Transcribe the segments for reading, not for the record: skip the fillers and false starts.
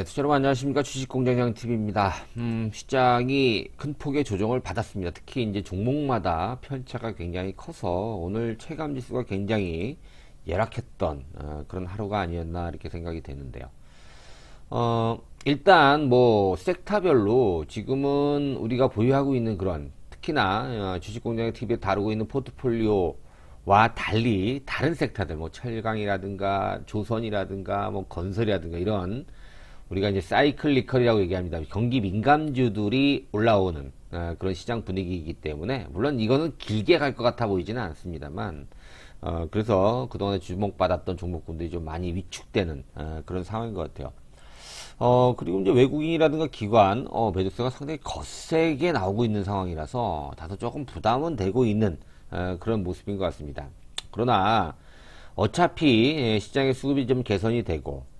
네, 여러분 안녕하십니까. 주식공장장TV입니다. 시장이 큰 폭의 조정을 받았습니다. 특히 이제 종목마다 편차가 굉장히 커서 오늘 체감지수가 굉장히 열악했던 그런 하루가 아니었나 이렇게 생각이 되는데요. 일단 뭐 섹터별로 지금은 우리가 보유하고 있는 그런 특히나 주식공장TV에 다루고 있는 포트폴리오와 달리 다른 섹터들 뭐 철강이라든가 조선이라든가 뭐 건설이라든가 이런 우리가 이제 사이클리컬이라고 얘기합니다. 경기 민감주들이 올라오는 그런 시장 분위기이기 때문에 물론 이거는 길게 갈 것 같아 보이지는 않습니다만 그래서 그동안에 주목받았던 종목군들이 좀 많이 위축되는 그런 상황인 것 같아요. 그리고 이제 외국인이라든가 기관 매도세가 상당히 거세게 나오고 있는 상황이라서 다소 조금 부담은 되고 있는 그런 모습인 것 같습니다. 그러나 어차피 시장의 수급이 좀 개선이 되고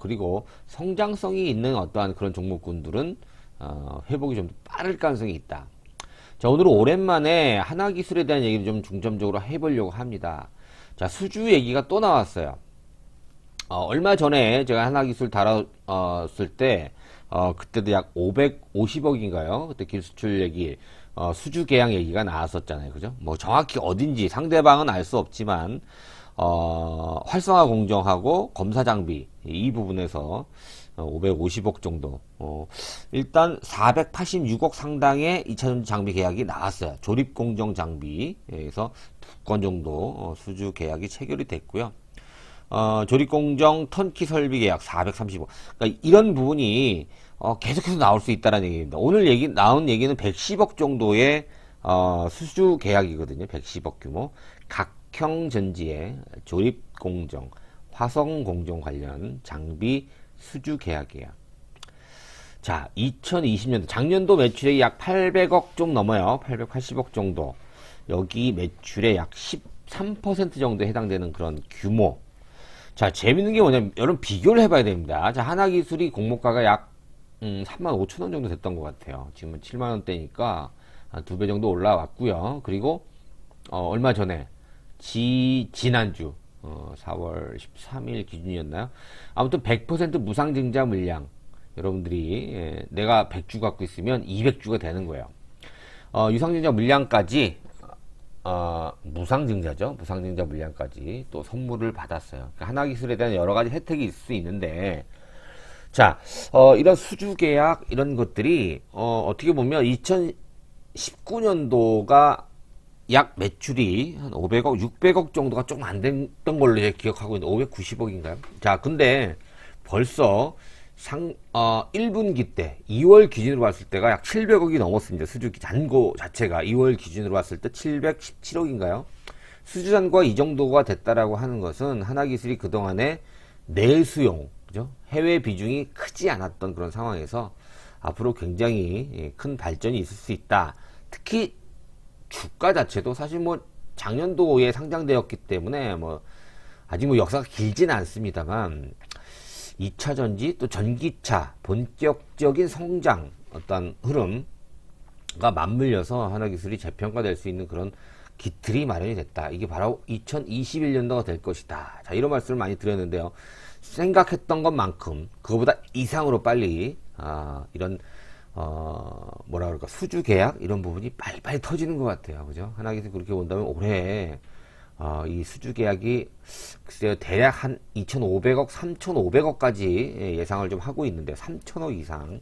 그리고 성장성이 있는 어떠한 그런 종목군들은 회복이 좀 빠를 가능성이 있다. 자, 오늘은 오랜만에 하나기술에 대한 얘기를 좀 중점적으로 해보려고 합니다. 자, 수주 얘기가 또 나왔어요. 얼마 전에 제가 하나기술 다뤘을 때 그때도 약 550억인가요? 그때 길수출 얘기, 수주 계약 얘기가 나왔었잖아요. 그죠? 뭐 정확히 어딘지 상대방은 알 수 없지만 활성화 공정하고 검사 장비 이 부분에서 550억 정도 일단 486억 상당의 2차전지 장비 계약이 나왔어요. 조립 공정 장비에서 2건 정도 수주 계약이 체결이 됐고요. 조립 공정 턴키 설비 계약 430억. 그러니까 이런 부분이 계속해서 나올 수 있다는 얘기입니다. 오늘 나온 얘기는 110억 정도의 수주 계약이거든요. 110억 규모. 각형 전지의 조립 공정, 화성 공정 관련 장비 수주 계약이에요. 자, 2020년도 작년도 매출액이 약 800억 좀 넘어요. 880억 정도. 여기 매출의 약 13% 정도에 해당되는 그런 규모. 자, 재밌는 게 뭐냐면 여러분 비교를 해봐야 됩니다. 자, 하나기술이 공모가가 약 35,000원 정도 됐던 것 같아요. 지금은 7만원대니까 한 2배 정도 올라왔고요. 그리고 얼마 전에 지난주 4월 13일 기준이었나요? 아무튼 100% 무상증자 물량 여러분들이 내가 100주 갖고 있으면 200주가 되는 거예요. 유상증자 물량까지 무상증자죠. 무상증자 물량까지 또 선물을 받았어요. 그러니까 하나기술에 대한 여러 가지 혜택이 있을 수 있는데 자, 이런 수주 계약 이런 것들이 어떻게 보면 2019년도가 약 매출이 한 500억, 600억 정도가 조금 안 됐던 걸로 제가 기억하고 있는데 590억인가요? 자, 근데 벌써 1분기 때 2월 기준으로 봤을 때가 약 700억이 넘었습니다. 수주 잔고 자체가 2월 기준으로 봤을 때 717억인가요? 수주 잔고가 이 정도가 됐다라고 하는 것은 하나기술이 그동안에 내수용, 그죠? 해외 비중이 크지 않았던 그런 상황에서 앞으로 굉장히 큰 발전이 있을 수 있다. 특히 주가 자체도 사실 뭐 작년도에 상장되었기 때문에 뭐 아직 뭐 역사가 길지는 않습니다만 2차 전지 또 전기차 본격적인 성장 어떤 흐름과 맞물려서 하나기술이 재평가될 수 있는 그런 기틀이 마련이 됐다. 이게 바로 2021년도가 될 것이다. 자, 이런 말씀을 많이 드렸는데요. 생각했던 것만큼 그거보다 이상으로 빨리 이런 뭐라 그럴까 수주 계약 이런 부분이 빨리빨리 터지는 것 같아요. 그죠? 하나기술 그렇게 본다면 올해 이 수주 계약이 글쎄요 대략 한 2,500억, 3,500억까지 예상을 좀 하고 있는데 3,000억 이상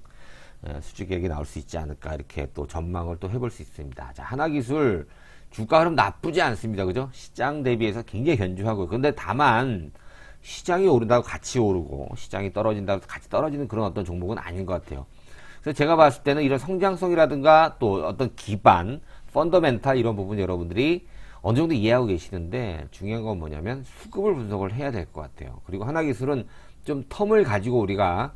수주 계약이 나올 수 있지 않을까 이렇게 또 전망을 또 해볼 수 있습니다. 자, 하나기술 주가 흐름 나쁘지 않습니다. 그죠? 시장 대비해서 굉장히 견조하고요. 근데 다만 시장이 오른다고 같이 오르고 시장이 떨어진다고 같이 떨어지는 그런 어떤 종목은 아닌 것 같아요. 그래서 제가 봤을 때는 이런 성장성이라든가 또 어떤 기반, 펀더멘탈 이런 부분 여러분들이 어느 정도 이해하고 계시는데 중요한 건 뭐냐면 수급을 분석을 해야 될 것 같아요. 그리고 하나기술은 좀 텀을 가지고 우리가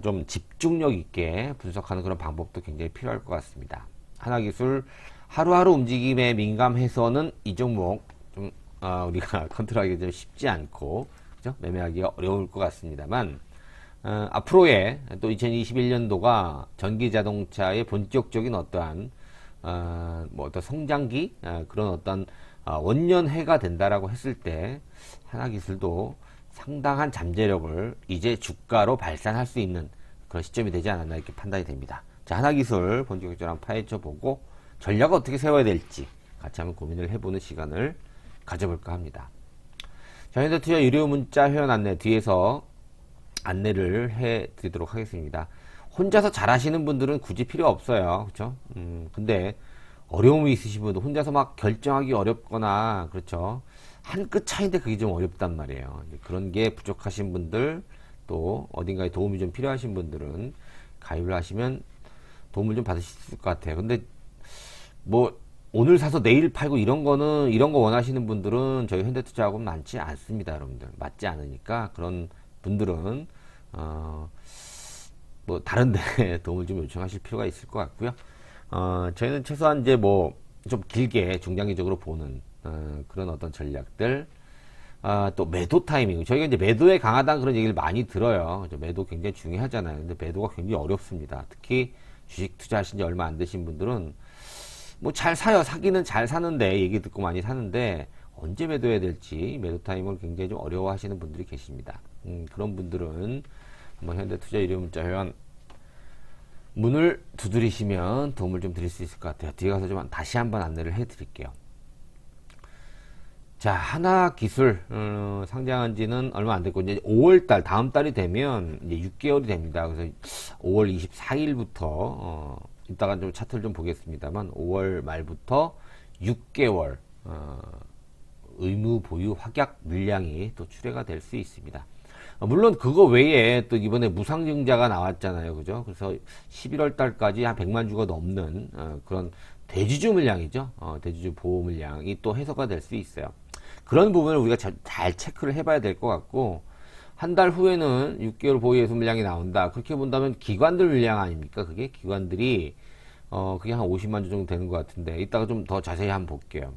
좀 집중력 있게 분석하는 그런 방법도 굉장히 필요할 것 같습니다. 하나기술 하루하루 움직임에 민감해서는 이 종목 좀 우리가 컨트롤하기 좀 쉽지 않고 그죠? 매매하기가 어려울 것 같습니다만 앞으로의 또 2021년도가 전기자동차의 본격적인 어떠한 뭐 어떤 성장기 그런 어떤 원년해가 된다라고 했을 때 하나기술도 상당한 잠재력을 이제 주가로 발산할 수 있는 그런 시점이 되지 않았나 이렇게 판단이 됩니다. 자, 하나기술 본격적으로 한번 파헤쳐 보고 전략을 어떻게 세워야 될지 같이 한번 고민을 해보는 시간을 가져볼까 합니다. 자, 현대투자 유료 문자 회원 안내 뒤에서 안내를 해 드리도록 하겠습니다. 혼자서 잘하시는 분들은 굳이 필요 없어요. 그렇죠? 근데 어려움이 있으신 분들 혼자서 막 결정하기 어렵거나 그렇죠. 한 끗 차이인데 그게 좀 어렵단 말이에요. 그런 게 부족하신 분들 또 어딘가에 도움이 좀 필요하신 분들은 가입을 하시면 도움을 좀 받으실 수 있을 것 같아요. 근데 뭐 오늘 사서 내일 팔고 이런 거 원하시는 분들은 저희 현대투자하고는 많지 않습니다, 여러분들. 맞지 않으니까 그런 분들은 뭐 다른데 도움을 좀 요청하실 필요가 있을 것 같고요. 저희는 최소한 이제 뭐 좀 길게 중장기적으로 보는 그런 어떤 전략들, 또 매도 타이밍. 저희가 이제 매도에 강하다는 그런 얘기를 많이 들어요. 그죠? 매도 굉장히 중요하잖아요. 근데 매도가 굉장히 어렵습니다. 특히 주식 투자하신 지 얼마 안 되신 분들은 뭐 잘 사요. 사기는 잘 사는데, 얘기 듣고 많이 사는데, 언제 매도해야 될지 매도 타임을 굉장히 좀 어려워하시는 분들이 계십니다. 그런 분들은 한번 현대투자 유료문자 회원 문을 두드리시면 도움을 좀 드릴 수 있을 것 같아요. 뒤에 가서 좀 다시 한번 안내를 해 드릴게요. 자, 하나기술 상장한 지는 얼마 안 됐고 이제 5월달 다음 달이 되면 이제 6개월이 됩니다. 그래서 5월 24일부터 이따가 좀 차트를 좀 보겠습니다만 5월 말부터 6개월 의무 보유 확약 물량이 또 출회가 될 수 있습니다. 물론 그거 외에 또 이번에 무상증자가 나왔잖아요. 그죠? 그래서 11월 달까지 한 100만 주가 넘는 그런 대주주 물량이죠. 대주주 보호 물량이 또 해소가 될 수 있어요. 그런 부분을 우리가 잘 체크를 해봐야 될 것 같고, 한 달 후에는 6개월 보유 예수 물량이 나온다. 그렇게 본다면 기관들 물량 아닙니까? 그게 기관들이 그게 한 50만 주 정도 되는 것 같은데, 이따가 좀 더 자세히 한번 볼게요.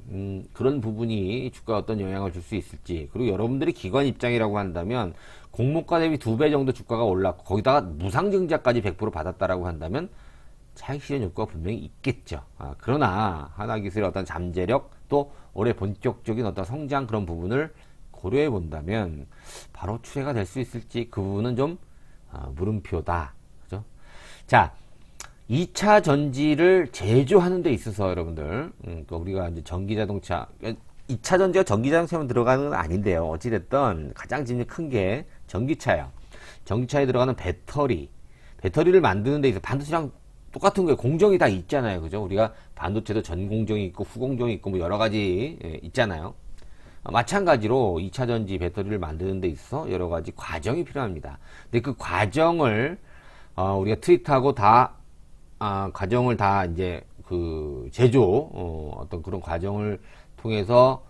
그런 부분이 주가에 어떤 영향을 줄 수 있을지, 그리고 여러분들이 기관 입장이라고 한다면, 공모가 대비 2배 정도 주가가 올랐고, 거기다가 무상증자까지 100% 받았다라고 한다면, 차익 실현 효과가 분명히 있겠죠. 그러나, 하나기술의 어떤 잠재력, 또 올해 본격적인 어떤 성장 그런 부분을 고려해 본다면, 바로 추세가 될 수 있을지, 그 부분은 좀, 물음표다. 그죠? 자, 2차 전지를 제조하는 데 있어서 여러분들, 우리가 이제 전기자동차, 2차 전지가 전기자동차만 들어가는 건 아닌데요. 어찌됐든 가장 지금 큰 게 전기차예요. 전기차에 들어가는 배터리를 만드는 데 있어서 반도체랑 똑같은 거예요. 공정이 다 있잖아요. 그죠? 우리가 반도체도 전 공정이 있고 후 공정이 있고 뭐 여러 가지 있잖아요. 마찬가지로 2차 전지 배터리를 만드는 데 있어서 여러 가지 과정이 필요합니다. 근데 그 과정을 우리가 트리트하고 과정을 다 이제 그 제조 어떤 그런 과정을 통해서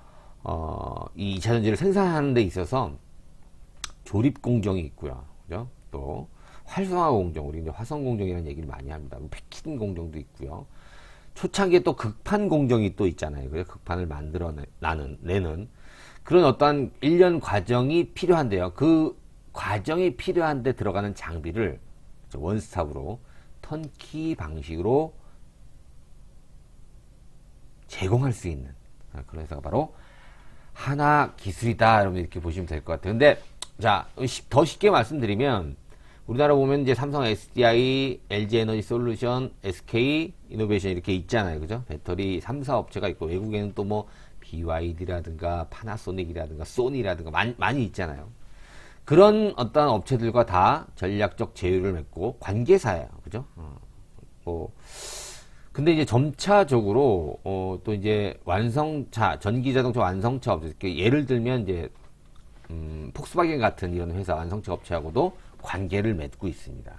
이 2차 전지를 생산하는 데 있어서 조립 공정이 있고요. 그죠? 또 활성화 공정, 우리 이제 화성 공정이라는 얘기를 많이 합니다. 패키징 공정도 있고요. 초창기에 또 극판 공정이 또 있잖아요. 그래서 극판을 내는 그런 어떠한 일련 과정이 필요한데요. 그 과정이 필요한데 들어가는 장비를 원스톱으로 턴키 방식으로 제공할 수 있는 그런 회사가 바로 하나기술이다. 여러분 이렇게 보시면 될 것 같아요. 근데 자, 더 쉽게 말씀드리면 우리나라 보면 이제 삼성 SDI, LG 에너지 솔루션, SK 이노베이션 이렇게 있잖아요. 그죠? 배터리 3사 업체가 있고 외국에는 또 뭐 BYD라든가 파나소닉이라든가 소니라든가 많이 있잖아요. 그런 어떤 업체들과 다 전략적 제휴를 맺고 관계사예요. 그죠? 근데 이제 점차적으로 또 이제 전기자동차 완성차 업체, 예를 들면 이제 폭스바겐 같은 이런 회사 완성차 업체하고도 관계를 맺고 있습니다.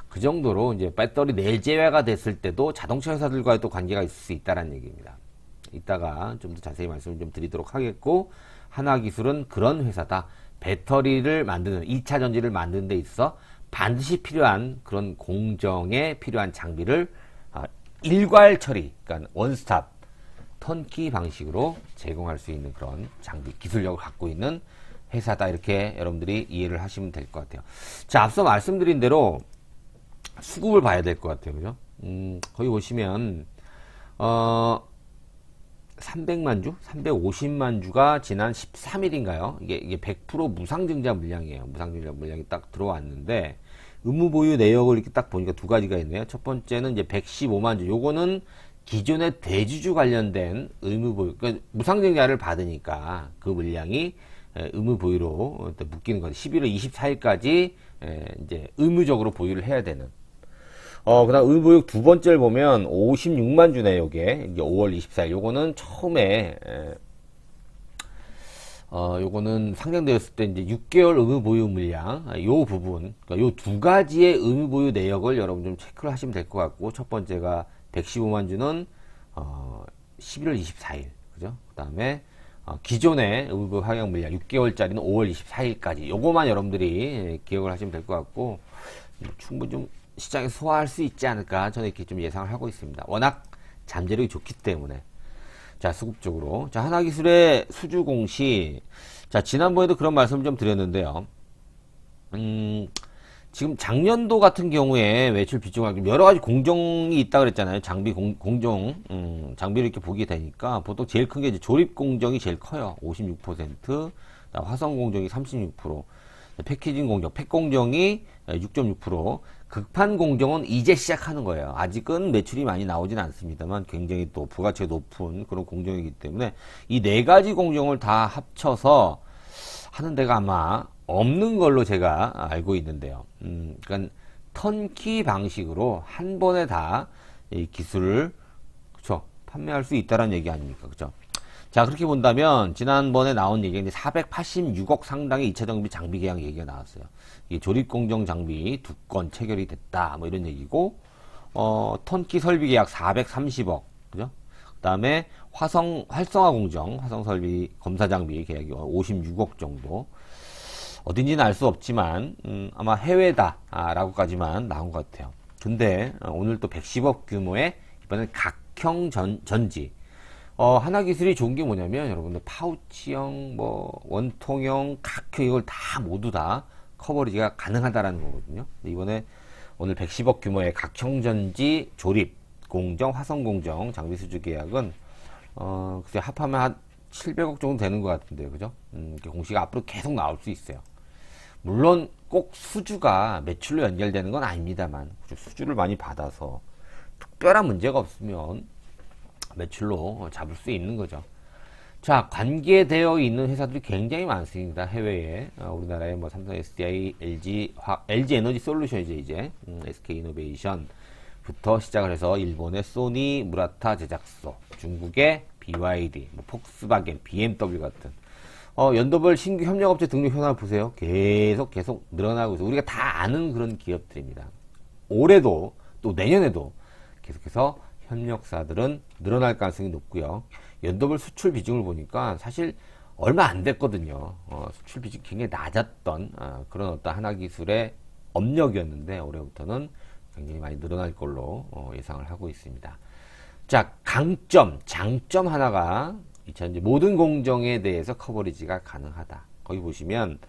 그 정도로 이제 배터리 내재화가 됐을 때도 자동차 회사들과의 또 관계가 있을 수 있다는 얘기입니다. 이따가 좀 더 자세히 말씀을 좀 드리도록 하겠고, 하나기술은 그런 회사다. 배터리를 만드는 2차 전지를 만드는 데 있어서 반드시 필요한 그런 공정에 필요한 장비를 일괄 처리, 그러니까 원스톱 턴키 방식으로 제공할 수 있는 그런 장비 기술력을 갖고 있는 회사다. 이렇게 여러분들이 이해를 하시면 될 것 같아요. 자, 앞서 말씀드린 대로 수급을 봐야 될 것 같아요. 그죠? 거기 보시면 300만 주, 350만 주가 지난 13일인가요? 이게 100% 무상증자 물량이에요. 무상증자 물량이 딱 들어왔는데, 의무보유 내역을 이렇게 딱 보니까 두 가지가 있네요. 첫 번째는 이제 115만 주. 요거는 기존의 대주주 관련된 의무보유, 그러니까 무상증자를 받으니까 그 물량이 의무보유로 묶이는 거죠. 11월 24일까지 이제 의무적으로 보유를 해야 되는. 그다음 의무보유 두 번째를 보면 56만 주네, 요게. 이게 5월 24일. 요거는 처음에, 요거는 상장되었을 때 이제 6개월 의무보유 물량, 요 부분, 그러니까 요 두 가지의 의무보유 내역을 여러분 좀 체크를 하시면 될 것 같고, 첫 번째가 115만 주는, 11월 24일. 그죠? 그 다음에, 기존의 의무보유 확약 물량 6개월짜리는 5월 24일까지. 요거만 여러분들이 기억을 하시면 될 것 같고, 충분히 좀 시장에 소화할 수 있지 않을까 저는 이렇게 좀 예상을 하고 있습니다. 워낙 잠재력이 좋기 때문에. 자, 수급적으로. 자, 하나기술의 수주 공시. 자, 지난번에도 그런 말씀을 좀 드렸는데요. 지금 작년도 같은 경우에 매출 비중하기 여러 가지 공정이 있다 그랬잖아요. 장비 공정, 장비를 이렇게 보게 되니까 보통 제일 큰 게 이제 조립 공정이 제일 커요. 56%, 화성 공정이 36%, 패키징 공정, 팩 공정이 6.6%, 극판 공정은 이제 시작하는 거예요. 아직은 매출이 많이 나오진 않습니다만 굉장히 또 부가치가 높은 그런 공정이기 때문에 이 네 가지 공정을 다 합쳐서 하는 데가 아마 없는 걸로 제가 알고 있는데요. 그러니까 턴키 방식으로 한 번에 다 이 기술을 그쵸 판매할 수 있다라는 얘기 아닙니까, 그죠? 자, 그렇게 본다면 지난번에 나온 얘기가 이제 486억 상당의 2차 정비 장비 계약 얘기가 나왔어요. 이 조립 공정 장비 2건 체결이 됐다, 뭐 이런 얘기고, 턴키 설비 계약 430억, 그죠? 그다음에 활성화 공정, 화성 설비 검사 장비 계약이 56억 정도. 어딘지는 알 수 없지만 아마 해외다라고까지만 나온 것 같아요. 근데 오늘 또 110억 규모의 이번엔 각형 전지. 하나기술이 좋은 게 뭐냐면 여러분들 파우치형, 뭐 원통형, 각형 이걸 다 모두 다 커버리지가 가능하다라는 거거든요. 이번에 오늘 110억 규모의 각형 전지 조립 공정, 화성 공정 장비 수주 계약은 글쎄 합하면 한 700억 정도 되는 것 같은데요, 그죠? 공시가 앞으로 계속 나올 수 있어요. 물론 꼭 수주가 매출로 연결되는 건 아닙니다만 수주를 많이 받아서 특별한 문제가 없으면 매출로 잡을 수 있는 거죠. 자, 관계되어 있는 회사들이 굉장히 많습니다. 해외에. 우리나라에 뭐 삼성 SDI, LG 에너지 솔루션이죠, 이제. SK 이노베이션부터 시작을 해서 일본의 소니, 무라타 제작소, 중국의 BYD, 뭐 폭스바겐, BMW 같은 연도별 신규 협력업체 등록 현황을 보세요. 계속 늘어나고 있어요. 우리가 다 아는 그런 기업들입니다. 올해도 또 내년에도 계속해서 협력사들은 늘어날 가능성이 높고요. 연도별 수출 비중을 보니까 사실 얼마 안 됐거든요. 수출 비중이 굉장히 낮았던 그런 어떤 하나기술의 업력이었는데 올해부터는 굉장히 많이 늘어날 걸로 예상을 하고 있습니다. 자, 강점, 장점 하나가 이제 모든 공정에 대해서 커버리지가 가능하다. 거기 보시면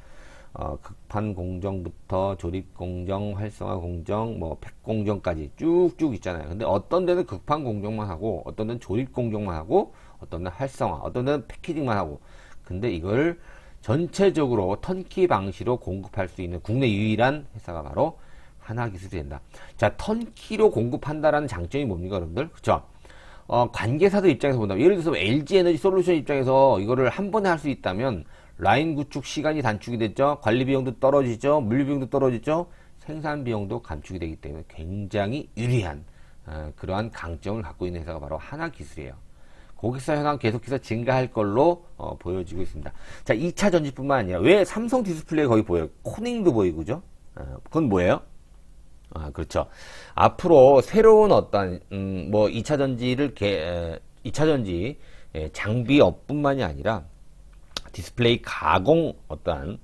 극판 공정부터 조립 공정, 활성화 공정, 뭐 팩 공정까지 쭉쭉 있잖아요. 근데 어떤 데는 극판 공정만 하고, 어떤 데는 조립 공정만 하고, 어떤 데는 활성화, 어떤 데는 패키징만 하고. 근데 이걸 전체적으로 턴키 방식으로 공급할 수 있는 국내 유일한 회사가 바로 하나기술이 된다. 자, 턴키로 공급한다라는 장점이 뭡니까, 여러분들? 그쵸? 관계사들 입장에서 본다면, 예를 들어서 LG 에너지 솔루션 입장에서 이거를 한 번에 할 수 있다면, 라인 구축 시간이 단축이 됐죠. 관리 비용도 떨어지죠. 물류 비용도 떨어지죠. 생산 비용도 감축이 되기 때문에 굉장히 유리한 그러한 강점을 갖고 있는 회사가 바로 하나기술이에요. 고객사 현황 계속해서 증가할 걸로 보여지고 있습니다. 자, 2차 전지뿐만 아니라 왜 삼성 디스플레이 거기 보여요? 코닝도 보이고, 그죠? 그건 뭐예요? 그렇죠. 앞으로 새로운 어떤, 2차 전지를, 2차 전지 장비업뿐만이 아니라 디스플레이 가공 어떠한,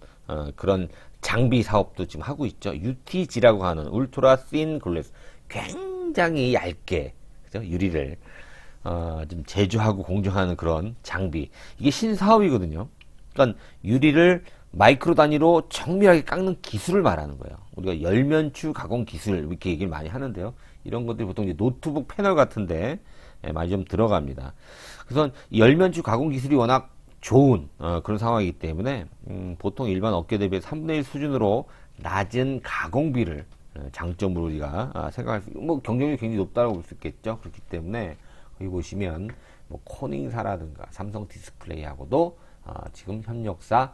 그런 장비 사업도 지금 하고 있죠. UTG라고 하는 울트라 씬 글래스. 굉장히 얇게, 그죠? 유리를, 좀 제조하고 공정하는 그런 장비. 이게 신사업이거든요. 그러니까 유리를 마이크로 단위로 정밀하게 깎는 기술을 말하는 거예요. 우리가 열면추 가공 기술 이렇게 얘기를 많이 하는데요. 이런 것들이 보통 이제 노트북 패널 같은데 많이 좀 들어갑니다. 그래서 열면추 가공 기술이 워낙 좋은 그런 상황이기 때문에 보통 일반 업계 대비 3분의 1 수준으로 낮은 가공비를 장점으로 우리가 생각할 수, 뭐 경쟁률이 굉장히 높다고 볼 수 있겠죠. 그렇기 때문에 여기 보시면 뭐 코닝사라든가 삼성 디스플레이하고도 지금 협력사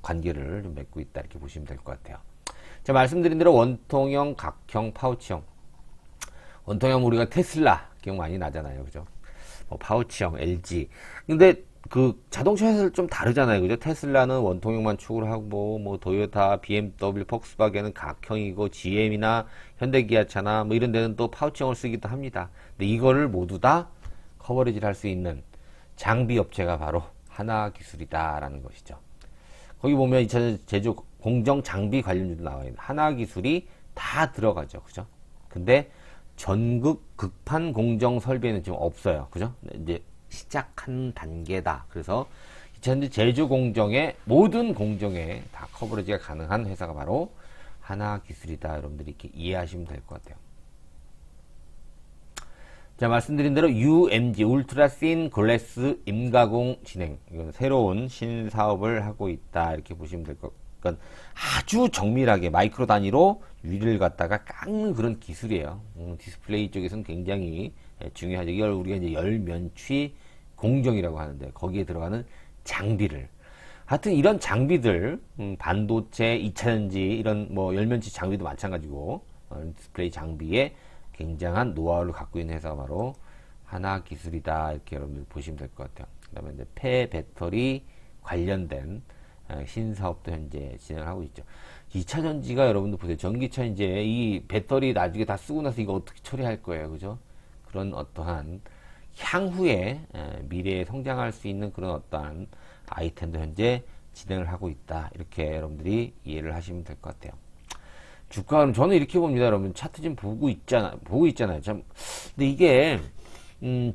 관계를 좀 맺고 있다 이렇게 보시면 될 것 같아요. 제가 말씀드린 대로 원통형, 각형, 파우치형. 원통형 우리가 테슬라 기억 많이 나잖아요, 그죠? 뭐 파우치형, LG. 근데 그 자동차 회사들 좀 다르잖아요, 그죠? 테슬라는 원통형만 추구를 하고 뭐 도요타, BMW, 폭스바겐은 각형이고 GM이나 현대기아차나 뭐 이런 데는 또 파우치형을 쓰기도 합니다. 근데 이거를 모두 다 커버리지를 할 수 있는 장비 업체가 바로 하나기술이다라는 것이죠. 거기 보면 2차 제조 공정 장비 관련주도 나와 있는 하나기술이 다 들어가죠, 그죠? 근데 전극 극판 공정 설비에는 지금 없어요, 그죠? 이제 시작한 단계다. 그래서 2차 제조 공정의 모든 공정에 다 커버리지가 가능한 회사가 바로 하나기술이다. 여러분들이 이렇게 이해하시면 될 것 같아요. 자, 말씀드린 대로 UMG 울트라 씬 글래스 임가공 진행, 이건 새로운 신사업을 하고 있다 이렇게 보시면 될 것 같아요. 그러니까 아주 정밀하게 마이크로 단위로 유리를 갖다가 깎는 그런 기술이에요. 디스플레이 쪽에서는 굉장히 중요하죠. 이걸 우리가 이제 열면취 공정이라고 하는데 거기에 들어가는 장비를, 하여튼 이런 장비들, 반도체, 2차전지 이런 뭐 열면취 장비도 마찬가지고 디스플레이 장비에 굉장한 노하우를 갖고 있는 회사가 바로 하나기술이다 이렇게 여러분들 보시면 될 것 같아요. 그다음에 이제 폐 배터리 관련된 신사업도 현재 진행을 하고 있죠. 2차 전지가 여러분들 보세요. 전기차 이제 이 배터리 나중에 다 쓰고 나서 이거 어떻게 처리할 거예요, 그죠? 그런 어떠한 향후에 미래에 성장할 수 있는 그런 어떠한 아이템도 현재 진행을 하고 있다 이렇게 여러분들이 이해를 하시면 될 것 같아요. 주가는 저는 이렇게 봅니다, 여러분. 차트 좀 보고 있잖아요. 참, 근데 이게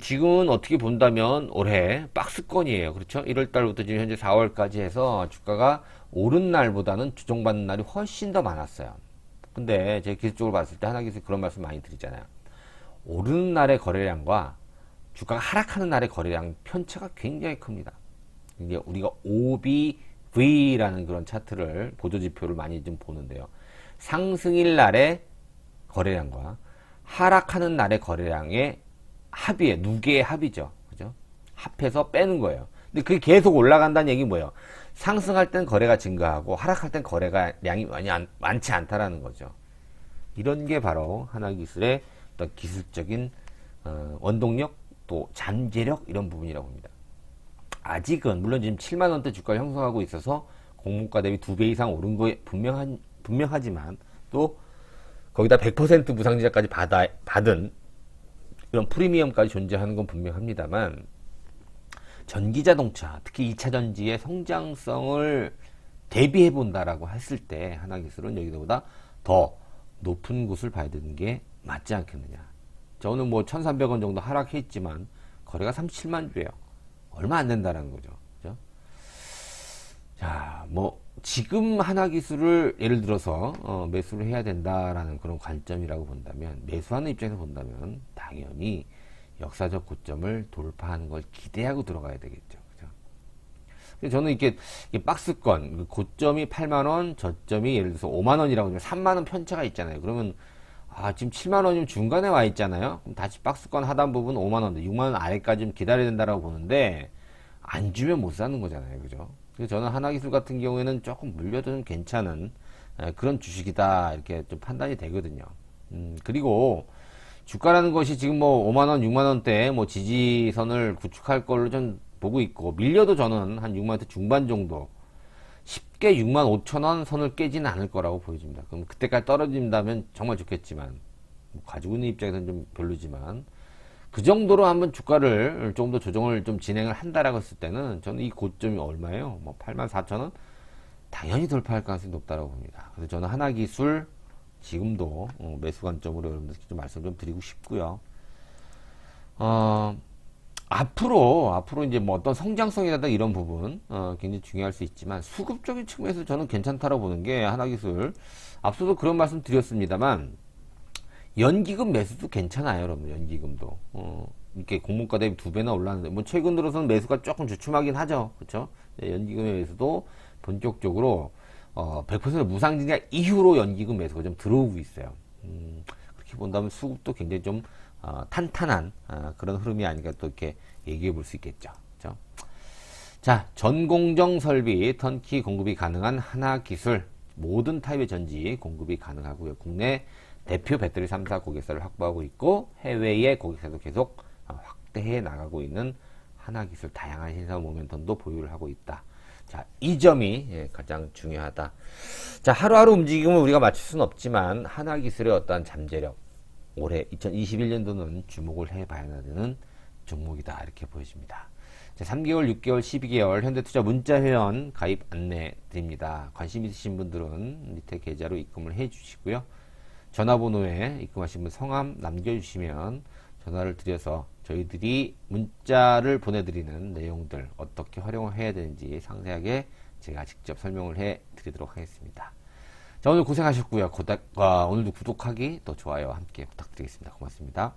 지금은 어떻게 본다면 올해 박스권이에요. 그렇죠? 1월 달부터 지금 현재 4월까지 해서 주가가 오른 날보다는 조정받는 날이 훨씬 더 많았어요. 근데 제가 기술적으로 봤을 때 하나기술 그런 말씀 많이 드리잖아요. 오르는 날의 거래량과 주가가 하락하는 날의 거래량 편차가 굉장히 큽니다. 이게 우리가 OBV라는 그런 차트를 보조지표를 많이 좀 보는데요. 상승일 날의 거래량과 하락하는 날의 거래량의 합이에요. 누계의 합이죠. 그죠? 합해서 빼는 거예요. 근데 그게 계속 올라간다는 얘기 뭐예요? 상승할 땐 거래가 증가하고 하락할 땐 거래가 량이 많지 않다라는 거죠. 이런 게 바로 하나기술의 어떤 기술적인 원동력 또 잠재력 이런 부분이라고 봅니다. 아직은 물론 지금 7만 원대 주가를 형성하고 있어서 공모가 대비 2배 이상 오른 거에 분명하지만 또 거기다 100% 무상지자까지 받은 이런 프리미엄까지 존재하는 건 분명합니다만 전기자동차 특히 2차전지의 성장성을 대비해 본다라고 했을 때 하나기술은 여기보다 더 높은 곳을 봐야 되는 게 맞지 않겠느냐. 저는 뭐 1,300원 정도 하락했지만 거래가 37만 주예요. 얼마 안 된다라는 거죠. 그죠? 자, 뭐 지금 하나기술을 예를 들어서 매수를 해야 된다라는 그런 관점이라고 본다면, 매수하는 입장에서 본다면 당연히 역사적 고점을 돌파하는 걸 기대하고 들어가야 되겠죠. 그죠? 저는 이렇게 박스권 고점이 8만원, 저점이 예를 들어서 5만원이라고 하면 3만원 편차가 있잖아요. 그러면 지금 7만원이면 중간에 와 있잖아요. 그럼 다시 박스권 하단 부분 5만원, 6만원 아래까지 좀 기다려야 된다라고 보는데 안 주면 못 사는 거잖아요. 그죠? 그래서 저는 하나기술 같은 경우에는 조금 물려도 좀 괜찮은 그런 주식이다 이렇게 좀 판단이 되거든요. 그리고 주가라는 것이 지금 뭐 5만원, 6만원대 뭐 지지선을 구축할 걸로 좀 보고 있고, 밀려도 저는 한 6만원대 중반 정도, 쉽게 6만 5천원 선을 깨지는 않을 거라고 보여집니다. 그럼 그때까지 떨어진다면 정말 좋겠지만, 뭐 가지고 있는 입장에서는 좀 별로지만, 그 정도로 한번 주가를 조금 더 조정을 좀 진행을 한다라고 했을 때는 저는 이 고점이 얼마예요? 뭐 8만 4천원? 당연히 돌파할 가능성이 높다라고 봅니다. 그래서 저는 하나기술 지금도 매수 관점으로 여러분들께 좀 말씀 좀 드리고 싶고요. 앞으로 이제 뭐 어떤 성장성이라든가 이런 부분 굉장히 중요할 수 있지만, 수급적인 측면에서 저는 괜찮다라고 보는 게 하나기술, 앞서도 그런 말씀 드렸습니다만 연기금 매수도 괜찮아요, 여러분. 연기금도 이렇게 공모가 대비 2배나 올랐는데, 뭐 최근 들어서는 매수가 조금 주춤하긴 하죠. 그렇죠? 연기금의 매수도 본격적으로 100% 무상증자 이후로 연기금 매수가 좀 들어오고 있어요. 그렇게 본다면 수급도 굉장히 좀 탄탄한 그런 흐름이 아닌가 또 이렇게 얘기해 볼 수 있겠죠. 그렇죠? 자, 전공정 설비 턴키 공급이 가능한 하나기술 모든 타입의 전지 공급이 가능하고요. 국내 대표 배터리 3사 고객사를 확보하고 있고 해외의 고객사도 계속 확대해 나가고 있는 하나기술 다양한 신사 모멘텀도 보유를 하고 있다. 자, 이 점이 가장 중요하다. 자, 하루하루 움직임을 우리가 맞출 수는 없지만 하나기술의 어떠한 잠재력 올해 2021년도는 주목을 해봐야 되는 종목이다 이렇게 보여집니다. 자, 3개월, 6개월, 12개월 현대투자 문자회원 가입 안내 드립니다. 관심 있으신 분들은 밑에 계좌로 입금을 해 주시고요. 전화번호에 입금하신 분 성함 남겨주시면 전화를 드려서 저희들이 문자를 보내드리는 내용들 어떻게 활용을 해야 되는지 상세하게 제가 직접 설명을 해 드리도록 하겠습니다. 자, 오늘 고생하셨고요. 오늘도 구독하기 또 좋아요 함께 부탁드리겠습니다. 고맙습니다.